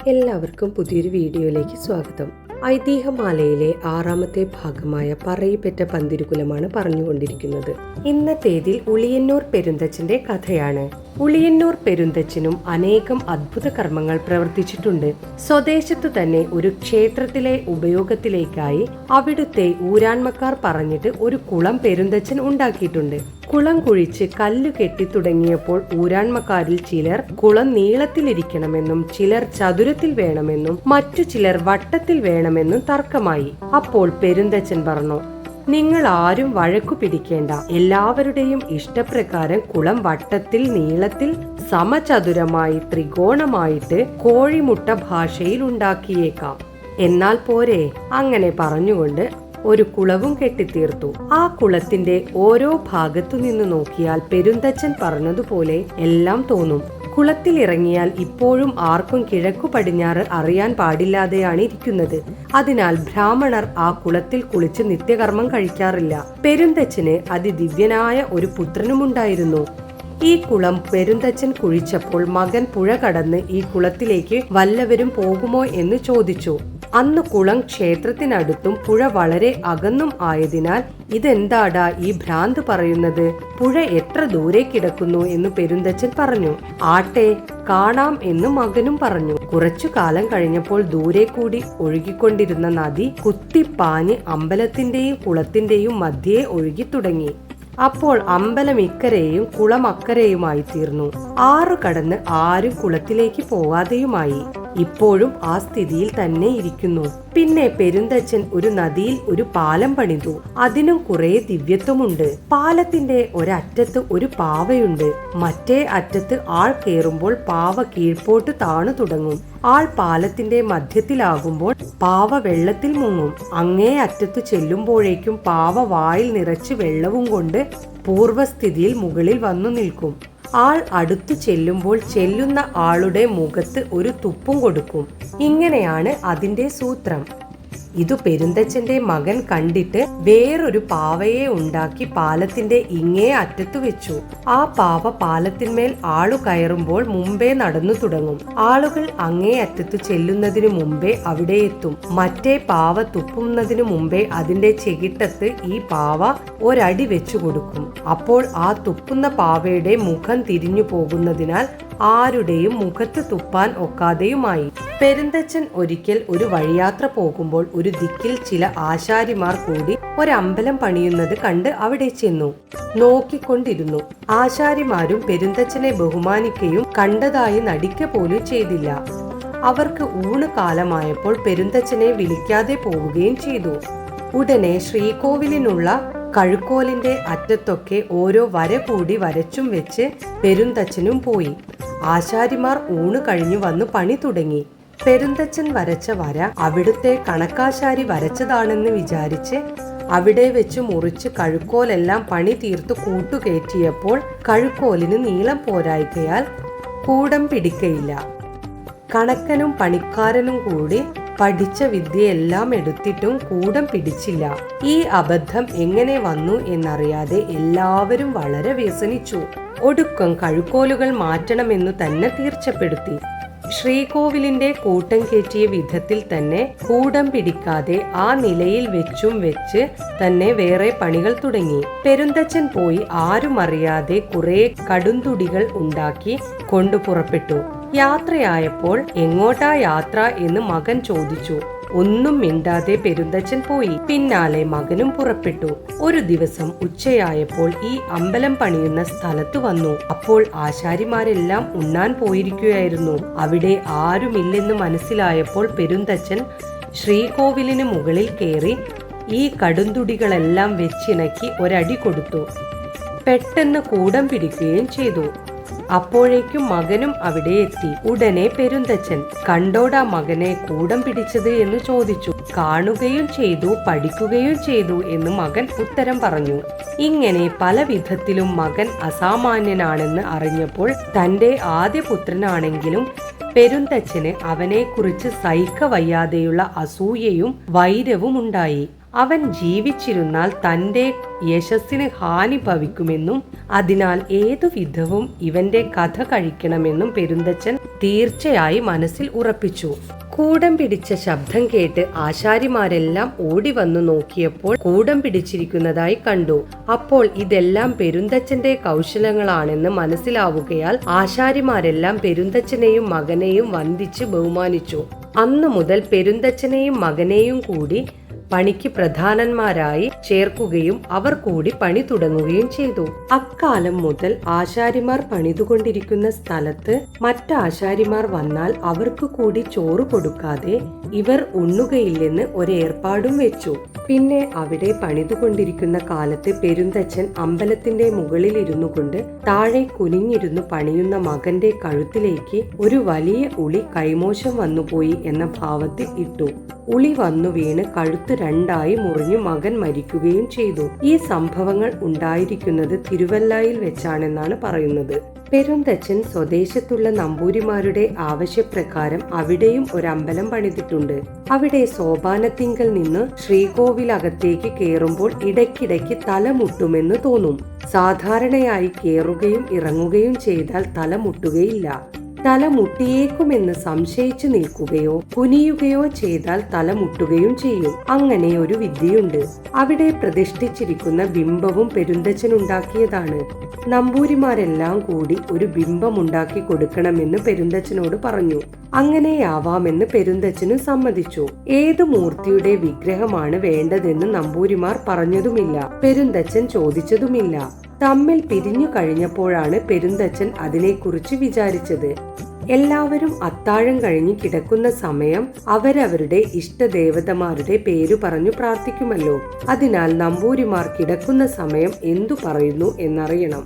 എല്ലാവർക്കും പുതിയൊരു വീഡിയോയിലേക്ക് സ്വാഗതം. ഐതിഹ്യമാലയിലെ 6ാമത്തെ ഭാഗമായ പറയിപ്പറ്റ പന്തിരുകുലമാണ് പറഞ്ഞുകൊണ്ടിരിക്കുന്നത്. ഇന്നത്തേതിൽ ഉളിയന്നൂർ പെരുന്തച്ഛന്റെ കഥയാണ്. ഉളിയന്നൂർ പെരുന്തച്ഛനും അനേകം അത്ഭുത കർമ്മങ്ങൾ പ്രവർത്തിച്ചിട്ടുണ്ട്. സ്വദേശത്തു തന്നെ ഒരു ക്ഷേത്രത്തിലെ ഉപയോഗത്തിലേക്കായി അവിടുത്തെ ഊരാൺമക്കാർ പറഞ്ഞിട്ട് ഒരു കുളം പെരുന്തച്ഛൻ ഉണ്ടാക്കിയിട്ടുണ്ട്. കുളം കുഴിച്ച് കല്ലു കെട്ടി തുടങ്ങിയപ്പോൾ ഊരാൺമക്കാരിൽ ചിലർ കുളം നീളത്തിലിരിക്കണമെന്നും ചിലർ ചതുരത്തിൽ വേണമെന്നും മറ്റു ചിലർ വട്ടത്തിൽ വേണമെന്നും തർക്കമായി. അപ്പോൾ പെരുന്തച്ഛൻ പറഞ്ഞു, നിങ്ങൾ ആരും വഴക്കു പിടിക്കേണ്ട. എല്ലാവരുടെയും ഇഷ്ടപ്രകാരം കുളം വട്ടത്തിൽ, നീളത്തിൽ, സമചതുരമായി, ത്രികോണമായിട്ട് കോഴിമുട്ട ഭാഷയിൽ ഉണ്ടാക്കിയേക്കാം. എന്നാൽ പോരെ? അങ്ങനെ പറഞ്ഞുകൊണ്ട് ഒരു കുളവും കെട്ടിത്തീർത്തു. ആ കുളത്തിന്റെ ഓരോ ഭാഗത്തു നിന്ന് നോക്കിയാൽ പെരുന്തച്ഛൻ പറഞ്ഞതുപോലെ എല്ലാം തോന്നും. കുളത്തിൽ ഇറങ്ങിയാൽ ഇപ്പോഴും ആർക്കും കിഴക്കു പടിഞ്ഞാറ് അറിയാൻ പാടില്ലാതെയാണ് ഇരിക്കുന്നത്. അതിനാൽ ബ്രാഹ്മണർ ആ കുളത്തിൽ കുളിച്ച് നിത്യകർമ്മം കഴിക്കാറില്ല. പെരുന്തച്ഛന് അതിദിവ്യനായ ഒരു പുത്രനുമുണ്ടായിരുന്നു. ഈ കുളം പെരുന്തച്ഛൻ കുഴിച്ചപ്പോൾ മകൻ പുഴ കടന്ന് ഈ കുളത്തിലേക്ക് വല്ലവരും പോകുമോ എന്ന് ചോദിച്ചു. അന്ന് കുളം ക്ഷേത്രത്തിനടുത്തും പുഴ വളരെ അകന്നും ആയതിനാൽ ഇതെന്താടാ ഈ ഭ്രാന്ത് പറയുന്നത്, പുഴ എത്ര ദൂരെ കിടക്കുന്നു എന്ന് പെരുന്തച്ഛൻ പറഞ്ഞു. ആട്ടെ, കാണാം എന്ന് മകനും പറഞ്ഞു. കുറച്ചു കാലം കഴിഞ്ഞപ്പോൾ ദൂരെ കൂടി ഒഴുകിക്കൊണ്ടിരുന്ന നദി കുത്തിപ്പാഞ്ഞ് അമ്പലത്തിന്റെയും കുളത്തിന്റെയും മധ്യേ ഒഴുകി തുടങ്ങി. അപ്പോൾ അമ്പലം ഇക്കരെയും കുളം അക്കരെയുമായി തീർന്നു. ആറു കടന്ന് ആരും കുളത്തിലേക്ക് പോകാതെയുമായി. ഇപ്പോഴും ആ സ്ഥിതിയിൽ തന്നെ ഇരിക്കുന്നു. പിന്നെ പെരുന്തച്ഛൻ ഒരു നദിയിൽ ഒരു പാലം പണിതു. അതിനും കുറെ ദിവ്യത്വമുണ്ട്. പാലത്തിന്റെ ഒരറ്റത്ത് ഒരു പാവയുണ്ട്. മറ്റേ അറ്റത്ത് ആൾ കയറുമ്പോൾ പാവ കീഴ്പോട്ട് താണു തുടങ്ങും. ആൾ പാലത്തിന്റെ മധ്യത്തിലാകുമ്പോൾ പാവ വെള്ളത്തിൽ മുങ്ങും. അങ്ങേ അറ്റത്ത് ചെല്ലുമ്പോഴേക്കും പാവ വായിൽ നിറച്ച് വെള്ളവും കൊണ്ട് പൂർവസ്ഥിതിയിൽ മുകളിൽ വന്നു നിൽക്കും. ആൾ അടുത്തു ചെല്ലുമ്പോൾ ചെല്ലുന്ന ആളുടെ മുഖത്ത് ഒരു തുപ്പും കൊടുക്കും. ഇങ്ങനെയാണ് അതിന്റെ സൂത്രം. ഇതു പെരുന്തച്ഛന്റെ മകൻ കണ്ടിട്ട് വേറൊരു പാവയെ ഉണ്ടാക്കി പാലത്തിന്റെ ഇങ്ങേ അറ്റത്തു വെച്ചു. ആ പാവ പാലത്തിന്മേൽ ആളു കയറുമ്പോൾ മുമ്പേ നടന്നു തുടങ്ങും. ആളുകൾ അങ്ങേ അറ്റത്തു ചെല്ലുന്നതിനു മുമ്പേ അവിടെ എത്തും. മറ്റേ പാവ തുപ്പുന്നതിനു മുമ്പേ അതിന്റെ ചെകിട്ടത്ത് ഈ പാവ ഒരടി വെച്ചു കൊടുക്കും. അപ്പോൾ ആ തുപ്പുന്ന പാവയുടെ മുഖം തിരിഞ്ഞു പോകുന്നതിനാൽ ആരുടെയും മുഖത്ത് തുപ്പാൻ ഒക്കാതെയുമായി. പെരുന്തച്ഛൻ ഒരിക്കൽ ഒരു വഴിയാത്ര പോകുമ്പോൾ ഒരു ദിക്കിൽ ചില ആശാരിമാർ കൂടി ഒരമ്പലം പണിയുന്നത് കണ്ട് അവിടെ ചെന്നു നോക്കിക്കൊണ്ടിരുന്നു. ആശാരിമാരും പെരുന്തച്ഛനെ ബഹുമാനിക്കുകയും കണ്ടതായി നടിക്ക പോലും ചെയ്തില്ല. അവർക്ക് ഊണ് കാലമായപ്പോൾ പെരുന്തച്ഛനെ വിളിക്കാതെ പോവുകയും ചെയ്തു. ഉടനെ ശ്രീകോവിലിനുള്ള കഴുക്കോലിന്റെ അറ്റത്തൊക്കെ ഓരോ വര കൂടി വരച്ചും വെച്ച് പെരുന്തച്ഛനും പോയി. ആശാരിമാർ ഊണ് കഴിഞ്ഞു വന്ന് പണി തുടങ്ങി. പെരുന്തച്ഛൻ വരച്ച വര അവിടുത്തെ കണക്കാശാരി വരച്ചതാണെന്ന് വിചാരിച്ച് അവിടെ വെച്ച് മുറിച്ച് കഴുക്കോലെല്ലാം പണി തീർത്തു കൂട്ടുകയറ്റിയപ്പോൾ കഴുക്കോലിന് നീളം പോരായികയാൽ കൂടം പിടിക്കയില്ല. കണക്കനും പണിക്കാരനും കൂടി പഠിച്ച വിദ്യയെല്ലാം എടുത്തിട്ടും കൂടം പിടിച്ചില്ല. ഈ അബദ്ധം എങ്ങനെ വന്നു എന്നറിയാതെ എല്ലാവരും വളരെ വ്യസനിച്ചു. ഒടുക്കം കഴുക്കോലുകൾ മാറ്റണമെന്നു തന്നെ തീർച്ചപ്പെടുത്തി. ശ്രീകോവിലിന്റെ കൂട്ടം കയറ്റിയ വിധത്തിൽ തന്നെ കൂടം പിടിക്കാതെ ആ നിലയിൽ വെച്ചും വെച്ച് തന്നെ വേറെ പണികൾ തുടങ്ങി. പെരുന്തച്ഛൻ പോയി ആരും അറിയാതെ കുറെ കടുന്തുടികൾ ഉണ്ടാക്കി കൊണ്ടു പുറപ്പെട്ടു. യാത്രയായപ്പോൾ എങ്ങോട്ടാ യാത്ര എന്ന് മകൻ ചോദിച്ചു. ഒന്നും മിണ്ടാതെ പെരുന്തച്ഛൻ പോയി. പിന്നാലെ മകനും പുറപ്പെട്ടു. ഒരു ദിവസം ഉച്ചയായപ്പോൾ ഈ അമ്പലം പണിയുന്ന സ്ഥലത്ത് വന്നു. അപ്പോൾ ആശാരിമാരെല്ലാം ഉണ്ണാൻ പോയിരിക്കുകയായിരുന്നു. അവിടെ ആരുമില്ലെന്ന് മനസ്സിലായപ്പോൾ പെരുന്തച്ഛൻ ശ്രീകോവിലിന് മുകളിൽ കയറി ഈ കടുന്തുടികളെല്ലാം വെച്ചിണക്കി ഒരടി കൊടുത്തു. പെട്ടെന്ന് കൂടം പിടിക്കുകയും ചെയ്തു. അപ്പോഴേക്കും മകനും അവിടെ എത്തി. ഉടനെ പെരുന്തച്ഛൻ, കണ്ടോടാ മകനെ കൂടം പിടിച്ചത് എന്ന് ചോദിച്ചു. കാണുകയും ചെയ്തു, പഠിക്കുകയും ചെയ്തു എന്ന് മകൻ ഉത്തരം പറഞ്ഞു. ഇങ്ങനെ പല വിധത്തിലും മകൻ അസാമാന്യനാണെന്ന് അറിഞ്ഞപ്പോൾ തന്റെ ആദ്യ പുത്രനാണെങ്കിലും പെരുന്തച്ഛന് അവനെ കുറിച്ച് സഹിക്കവയ്യാതെയുള്ള അസൂയയും വൈരവും ഉണ്ടായി. അവൻ ജീവിച്ചിരുന്നാൽ തൻ്റെ യശസ്സിന് ഹാനി ഭവിക്കുമെന്നും അതിനാൽ ഏതു വിധവും ഇവന്റെ കഥ കഴിക്കണമെന്നും പെരുന്തച്ചൻ തീർച്ചയായി മനസ്സിൽ ഉറപ്പിച്ചു. കൂടം പിടിച്ച ശബ്ദം കേട്ട് ആശാരിമാരെല്ലാം ഓടി വന്നു നോക്കിയപ്പോൾ കൂടം പിടിച്ചിരിക്കുന്നതായി കണ്ടു. അപ്പോൾ ഇതെല്ലാം പെരുന്തച്ചന്റെ കൗശലങ്ങളാണെന്ന് മനസ്സിലാവുകയാൽ ആശാരിമാരെല്ലാം പെരുന്തച്ചനെയും മകനെയും വന്ദിച്ച് ബഹുമാനിച്ചു. അന്നു മുതൽ പെരുന്തച്ചനെയും മകനെയും കൂടി പണിക്ക് പ്രധാനന്മാരായി ചേർക്കുകയും അവർ കൂടി പണി തുടങ്ങുകയും ചെയ്തു. അക്കാലം മുതൽ ആശാരിമാർ പണിതുകൊണ്ടിരിക്കുന്ന സ്ഥലത്ത് മറ്റാശാരിമാർ വന്നാൽ അവർക്ക് കൂടി ചോറ് കൊടുക്കാതെ ഇവർ ഉണ്ണുകയില്ലെന്ന് ഒരേർപ്പാടും വെച്ചു. പിന്നെ അവിടെ പണിതുകൊണ്ടിരിക്കുന്ന കാലത്ത് പെരുന്തച്ചൻ അമ്പലത്തിന്റെ മുകളിൽ ഇരുന്നു കൊണ്ട് താഴെ കുനിഞ്ഞിരുന്നു പണിയുന്ന മകന്റെ കഴുത്തിലേക്ക് ഒരു വലിയ ഉളി കൈമോശം വന്നുപോയി എന്ന ഭാവത്തിൽ ഇട്ടു. ഉളി വന്നു വീണ് കഴുത്ത് രണ്ടായി മുറിഞ്ഞു മകൻ മരിക്കുകയും ചെയ്തു. ഈ സംഭവങ്ങൾ ഉണ്ടായിരിക്കുന്നത് തിരുവല്ലായിൽ വെച്ചാണെന്നാണ് പറയുന്നത്. പെരുന്തച്ചൻ സ്വദേശത്തുള്ള നമ്പൂരിമാരുടെ ആവശ്യപ്രകാരം അവിടെയും ഒരമ്പലം പണിതിട്ടുണ്ട്. അവിടെ സോപാനത്തിങ്കൽ നിന്ന് ശ്രീകോവിലകത്തേക്ക് കയറുമ്പോൾ ഇടയ്ക്കിടയ്ക്ക് തല മുട്ടുമെന്ന് തോന്നും. സാധാരണയായി കയറുകയും ഇറങ്ങുകയും ചെയ്താൽ തല മുട്ടുകയില്ല. തല മുട്ടിയേക്കുമെന്ന് സംശയിച്ചു നിൽക്കുകയോ കുനിയുകയോ ചെയ്താൽ തല മുട്ടുകയും ചെയ്യും. അങ്ങനെ ഒരു വിദ്യയുണ്ട്. അവിടെ പ്രതിഷ്ഠിച്ചിരിക്കുന്ന ബിംബവും പെരുന്തച്ചനുണ്ടാക്കിയതാണ്. നമ്പൂരിമാരെല്ലാം കൂടി ഒരു ബിംബം ഉണ്ടാക്കി കൊടുക്കണമെന്ന് പെരുന്തച്ചനോട് പറഞ്ഞു. അങ്ങനെയാവാമെന്ന് പെരുന്തച്ചനും സമ്മതിച്ചു. ഏതു മൂർത്തിയുടെ വിഗ്രഹമാണ് വേണ്ടതെന്ന് നമ്പൂരിമാർ പറഞ്ഞതുമില്ല, പെരുന്തച്ചൻ ചോദിച്ചതുമില്ല. തമ്മിൽ പിരിഞ്ഞു കഴിഞ്ഞപ്പോഴാണ് പെരുന്തച്ചൻ അതിനെക്കുറിച്ച് വിചാരിച്ചത്. എല്ലാവരും അത്താഴം കഴിഞ്ഞ് കിടക്കുന്ന സമയം അവരവരുടെ ഇഷ്ടദേവതമാരുടെ പേരു പറഞ്ഞു പ്രാർത്ഥിക്കുമല്ലോ. അതിനാൽ നമ്പൂരിമാർ കിടക്കുന്ന സമയം എന്തു പറയുന്നു എന്നറിയണം.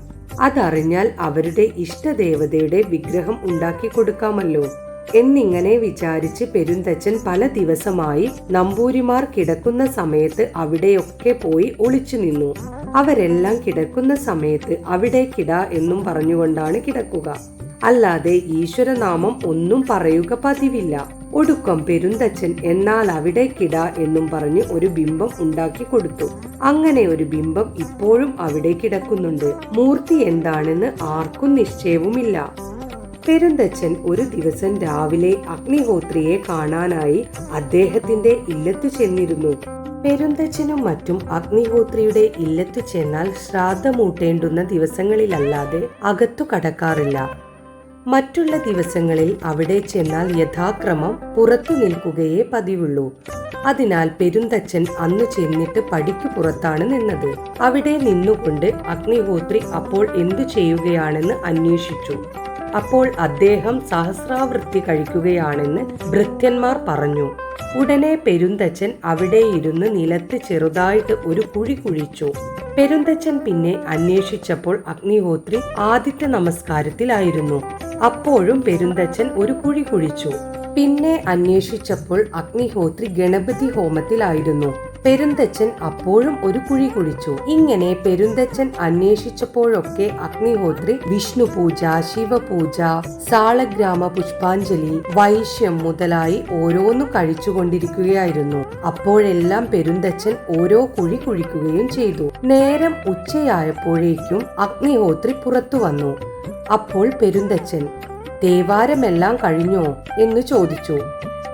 അതറിഞ്ഞാൽ അവരുടെ ഇഷ്ടദേവതയുടെ വിഗ്രഹം ഉണ്ടാക്കി കൊടുക്കാമല്ലോ എന്നിങ്ങനെ വിചാരിച്ച് പെരുന്തച്ചൻ പല ദിവസമായി നമ്പൂരിമാർ കിടക്കുന്ന സമയത്ത് അവിടെയൊക്കെ പോയി ഒളിച്ചു നിന്നു. അവരെല്ലാം കിടക്കുന്ന സമയത്ത് അവിടെ കിട എന്നും പറഞ്ഞുകൊണ്ടാണ് കിടക്കുക. അല്ലാതെ ഈശ്വരനാമം ഒന്നും പറയുക പതിവില്ല. ഒടുക്കം പെരുന്തച്ചൻ എന്നാൽ അവിടെ കിട എന്നും പറഞ്ഞ് ഒരു ബിംബം ഉണ്ടാക്കി കൊടുത്തു. അങ്ങനെ ഒരു ബിംബം ഇപ്പോഴും അവിടെ കിടക്കുന്നുണ്ട്. മൂർത്തി എന്താണെന്ന് ആർക്കും നിശ്ചയവുമില്ല. പെരുന്തച്ചൻ ഒരു ദിവസം രാവിലെ അഗ്നിഹോത്രിയെ കാണാനായി അദ്ദേഹത്തിന്റെ ഇല്ലത്തു ചെന്നിരുന്നു. പെരുന്തച്ചനും മറ്റും അഗ്നിഹോത്രിയുടെ ഇല്ലത്തു ചെന്നാൽ ശ്രാദ്ധമൂട്ടേണ്ടുന്ന ദിവസങ്ങളിലല്ലാതെ അകത്തു കടക്കാറില്ല. മറ്റുള്ള ദിവസങ്ങളിൽ അവിടെ ചെന്നാൽ യഥാക്രമം പുറത്തു നിൽക്കുകയേ പതിവുള്ളൂ. അതിനാൽ പെരുന്തച്ചൻ അന്നു ചെന്നിട്ട് പടിക്കു പുറത്താണ് നിന്നത്. അവിടെ നിന്നുകൊണ്ട് അഗ്നിഹോത്രി അപ്പോൾ എന്തു ചെയ്യുകയാണെന്ന് അന്വേഷിച്ചു. അപ്പോൾ അദ്ദേഹം സഹസ്രാവൃത്തി കഴിക്കുകയാണെന്ന് ഭൃത്യന്മാർ പറഞ്ഞു. ഉടനെ പെരുന്തച്ചൻ അവിടെ ഇരുന്ന് നിലത്ത് ചെറുതായിട്ട് ഒരു കുഴി കുഴിച്ചു. പെരുന്തച്ചൻ പിന്നെ അന്വേഷിച്ചപ്പോൾ അഗ്നിഹോത്രി ആദിത്യ നമസ്കാരത്തിലായിരുന്നു. അപ്പോഴും പെരുന്തച്ചൻ ഒരു കുഴി കുഴിച്ചു. പിന്നെ അന്വേഷിച്ചപ്പോൾ അഗ്നിഹോത്രി ഗണപതി ഹോമത്തിലായിരുന്നു. പെരുന്തച്ചൻ അപ്പോഴും ഒരു കുഴി കുഴിച്ചു. ഇങ്ങനെ പെരുന്തച്ചൻ അന്വേഷിച്ചപ്പോഴൊക്കെ അഗ്നിഹോത്രി വിഷ്ണു പൂജ, ശിവപൂജ, സാളഗ്രാമ പുഷ്പാഞ്ജലി, വൈശ്യം മുതലായി ഓരോന്നു കഴിച്ചുകൊണ്ടിരിക്കുകയായിരുന്നു. അപ്പോഴെല്ലാം പെരുന്തച്ചൻ ഓരോ കുഴി കുഴിക്കുകയും ചെയ്തു. നേരം ഉച്ചയായപ്പോഴേക്കും അഗ്നിഹോത്രി പുറത്തു വന്നു. അപ്പോൾ പെരുന്തച്ചൻ തേവാരമെല്ലാം കഴിഞ്ഞോ എന്ന് ചോദിച്ചു.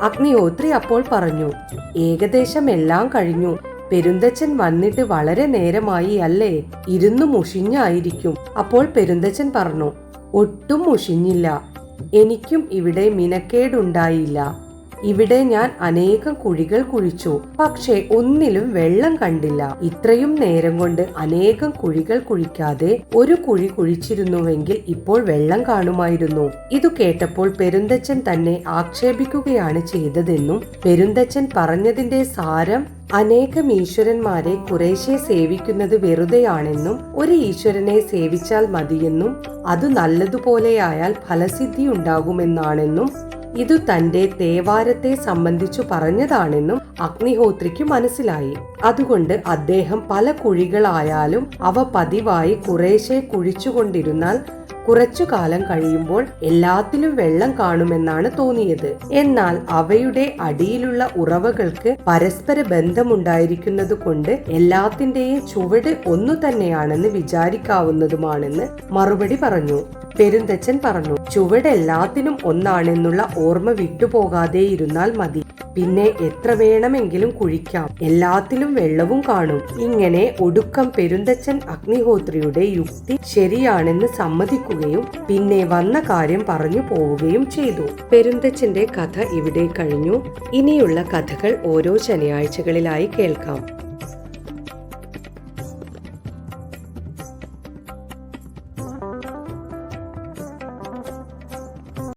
അഗ്നിഹോത്രി അപ്പോൾ പറഞ്ഞു, ഏകദേശം എല്ലാം കഴിഞ്ഞു. പെരുന്തച്ചൻ വന്നിട്ട് വളരെ നേരമായി അല്ലേ? ഇരുന്നു മുഷിഞ്ഞായിരിക്കും. അപ്പോൾ പെരുന്തച്ചൻ പറഞ്ഞു, ഒട്ടും മുഷിഞ്ഞില്ല. എനിക്കും ഇവിടെ മിനക്കേടുണ്ടായില്ല. ഇവിടെ ഞാൻ അനേകം കുഴികൾ കുഴിച്ചു, പക്ഷേ ഒന്നിലും വെള്ളം കണ്ടില്ല. ഇത്രയും നേരം കൊണ്ട് അനേകം കുഴികൾ കുഴിക്കാതെ ഒരു കുഴി കുഴിച്ചിരുന്നുവെങ്കിൽ ഇപ്പോൾ വെള്ളം കാണുമായിരുന്നു. ഇതു കേട്ടപ്പോൾ പെരുന്തച്ചൻ തന്നെ ആക്ഷേപിക്കുകയാണ് ചെയ്തതെന്നും പെരുന്തച്ചൻ പറഞ്ഞതിന്റെ സാരം അനേകം ഈശ്വരന്മാരെ കുറേശ്ശെ സേവിക്കുന്നത് വെറുതെയാണെന്നും ഒരു ഈശ്വരനെ സേവിച്ചാൽ മതിയെന്നും അത് നല്ലതുപോലെയായാൽ ഫലസിദ്ധി ഉണ്ടാകുമെന്നാണെന്നും ഇതു തന്റെ തേവാരത്തെ സംബന്ധിച്ചു പറഞ്ഞതാണെന്നും അഗ്നിഹോത്രിക്ക് മനസ്സിലായി. അതുകൊണ്ട് അദ്ദേഹം പല കുഴികളായാലും അവ പതിവായി കുറേശ്ശെ കുഴിച്ചുകൊണ്ടിരുന്നാൽ കുറച്ചു കാലം കഴിയുമ്പോൾ എല്ലാത്തിലും വെള്ളം കാണുമെന്നാണ് തോന്നിയത്. എന്നാൽ അവയുടെ അടിയിലുള്ള ഉറവകൾക്ക് പരസ്പര ബന്ധമുണ്ടായിരിക്കുന്നത് കൊണ്ട് എല്ലാത്തിന്റെയും ചുവട് ഒന്നു തന്നെയാണെന്ന് വിചാരിക്കാവുന്നതുമാണെന്ന് മറുപടി പറഞ്ഞു. പെരുന്തച്ചൻ പറഞ്ഞു, ചുവട് എല്ലാത്തിനും ഒന്നാണെന്നുള്ള ഓർമ്മ വിട്ടുപോകാതെ ഇരുന്നാൽ മതി. പിന്നെ എത്ര വേണമെങ്കിലും കുഴിക്കാം, എല്ലാത്തിലും വെള്ളവും കാണും. ഇങ്ങനെ ഒടുക്കം പെരുന്തച്ചൻ അഗ്നിഹോത്രിയുടെ യുക്തി ശരിയാണെന്ന് സമ്മതിക്കുകയും പിന്നെ വന്ന കാര്യം പറഞ്ഞു പോവുകയും ചെയ്തു. പെരുന്തച്ചന്റെ കഥ ഇവിടെ കഴിഞ്ഞു. ഇനിയുള്ള കഥകൾ ഓരോ ശനിയാഴ്ചകളിലായി കേൾക്കാം.